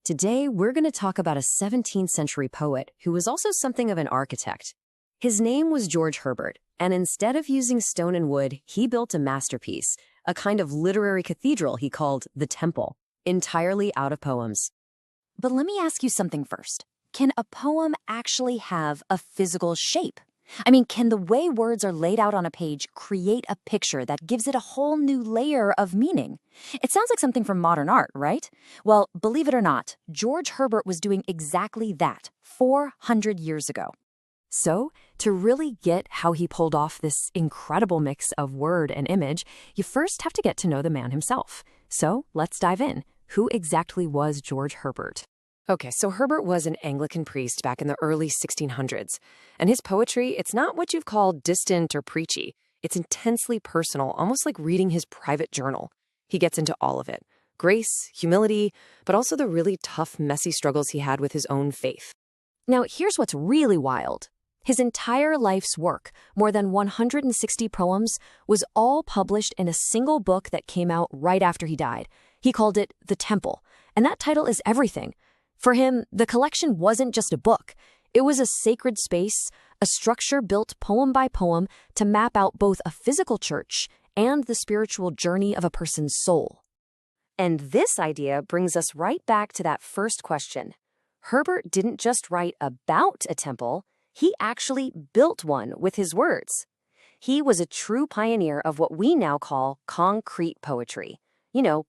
Today, we're going to talk about a 17th century poet who was also something of an architect. His name was George Herbert, and instead of using stone and wood, he built a masterpiece, a kind of literary cathedral he called the Temple, entirely out of poems. But let me ask you something first. Can a poem actually have a physical shape? Can the way words are laid out on a page create a picture that gives it a whole new layer of meaning? It sounds like something from modern art, right? Well, believe it or not, George Herbert was doing exactly that 400 years ago. So, to really get how he pulled off this incredible mix of word and image, you first have to get to know the man himself. So, let's dive in. Who exactly was George Herbert? Okay, so Herbert was an Anglican priest back in the early 1600s. And his poetry, it's not what you've called distant or preachy. It's intensely personal, almost like reading his private journal. He gets into all of it. Grace, humility, but also the really tough, messy struggles he had with his own faith. Now, here's what's really wild. His entire life's work, more than 160 poems, was all published in a single book that came out right after he died. He called it The Temple, and that title is everything. For him, the collection wasn't just a book. It was a sacred space, a structure built poem by poem to map out both a physical church and the spiritual journey of a person's soul. And this idea brings us right back to that first question. Herbert didn't just write about a temple, he actually built one with his words. He was a true pioneer of what we now call concrete poetry.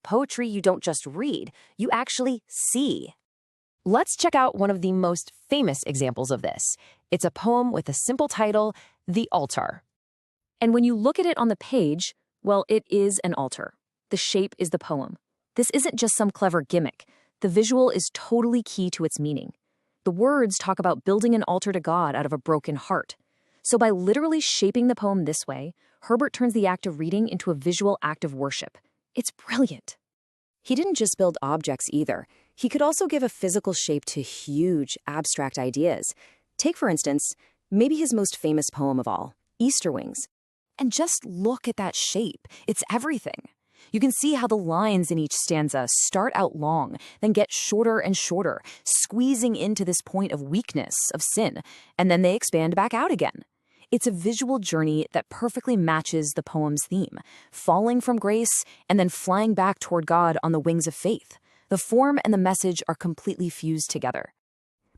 Poetry you don't just read, you actually see. Let's check out one of the most famous examples of this. It's a poem with a simple title, The Altar. And when you look at it on the page, well, it is an altar. The shape is the poem. This isn't just some clever gimmick. The visual is totally key to its meaning. The words talk about building an altar to God out of a broken heart. So by literally shaping the poem this way, Herbert turns the act of reading into a visual act of worship. It's brilliant. He didn't just build objects either. He could also give a physical shape to huge, abstract ideas. Take, for instance, maybe his most famous poem of all, Easter Wings. And just look at that shape. It's everything. You can see how the lines in each stanza start out long, then get shorter and shorter, squeezing into this point of weakness, of sin, and then they expand back out again. It's a visual journey that perfectly matches the poem's theme, falling from grace and then flying back toward God on the wings of faith. The form and the message are completely fused together.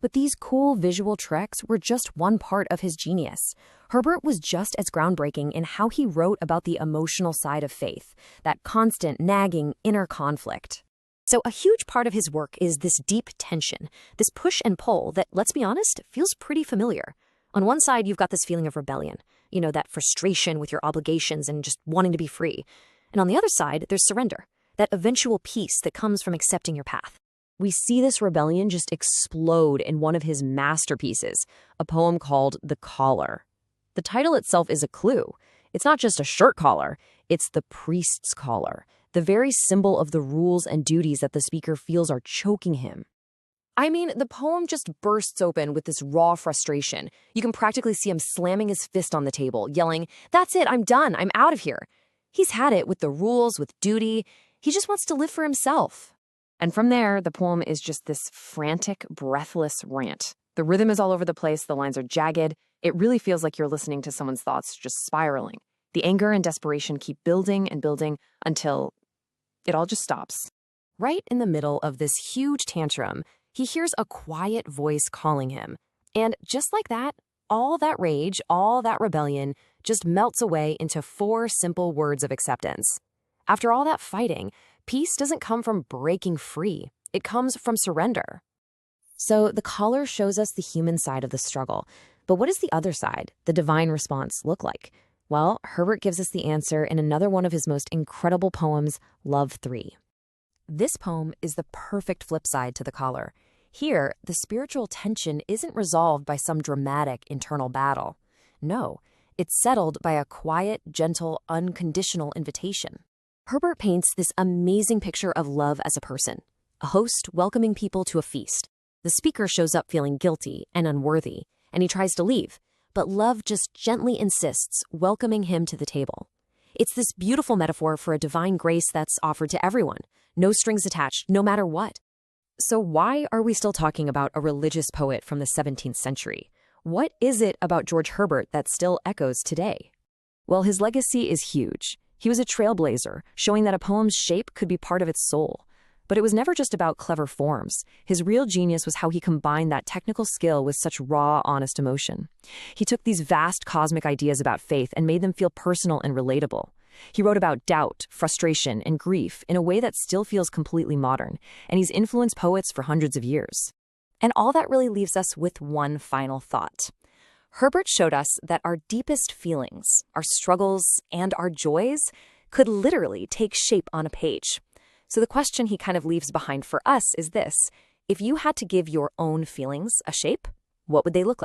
But these cool visual tricks were just one part of his genius. Herbert was just as groundbreaking in how he wrote about the emotional side of faith, that constant, nagging inner conflict. So a huge part of his work is this deep tension, this push and pull that, let's be honest, feels pretty familiar. On one side, you've got this feeling of rebellion, that frustration with your obligations and just wanting to be free. And on the other side, there's surrender, that eventual peace that comes from accepting your path. We see this rebellion just explode in one of his masterpieces, a poem called The Collar. The title itself is a clue. It's not just a shirt collar, it's the priest's collar, the very symbol of the rules and duties that the speaker feels are choking him. The poem just bursts open with this raw frustration. You can practically see him slamming his fist on the table, yelling, "That's it, I'm done, I'm out of here." He's had it with the rules, with duty. He just wants to live for himself. And from there, the poem is just this frantic, breathless rant. The rhythm is all over the place, the lines are jagged. It really feels like you're listening to someone's thoughts just spiraling. The anger and desperation keep building and building until it all just stops. Right in the middle of this huge tantrum, he hears a quiet voice calling him. And just like that, all that rage, all that rebellion just melts away into 4 simple words of acceptance. After all that fighting, peace doesn't come from breaking free. It comes from surrender. So the collar shows us the human side of the struggle. But what does the other side, the divine response, look like? Well, Herbert gives us the answer in another one of his most incredible poems, Love 3. This poem is the perfect flip side to the collar. Here, the spiritual tension isn't resolved by some dramatic internal battle. No, it's settled by a quiet, gentle, unconditional invitation. Herbert paints this amazing picture of love as a person, a host welcoming people to a feast. The speaker shows up feeling guilty and unworthy, and he tries to leave, but love just gently insists, welcoming him to the table. It's this beautiful metaphor for a divine grace that's offered to everyone, no strings attached, no matter what. So why are we still talking about a religious poet from the 17th century? What is it about George Herbert that still echoes today? Well, his legacy is huge. He was a trailblazer, showing that a poem's shape could be part of its soul. But it was never just about clever forms. His real genius was how he combined that technical skill with such raw, honest emotion. He took these vast cosmic ideas about faith and made them feel personal and relatable. He wrote about doubt, frustration, and grief in a way that still feels completely modern, and he's influenced poets for hundreds of years. And all that really leaves us with one final thought. Herbert showed us that our deepest feelings, our struggles, and our joys could literally take shape on a page. So the question he kind of leaves behind for us is this: if you had to give your own feelings a shape, what would they look like?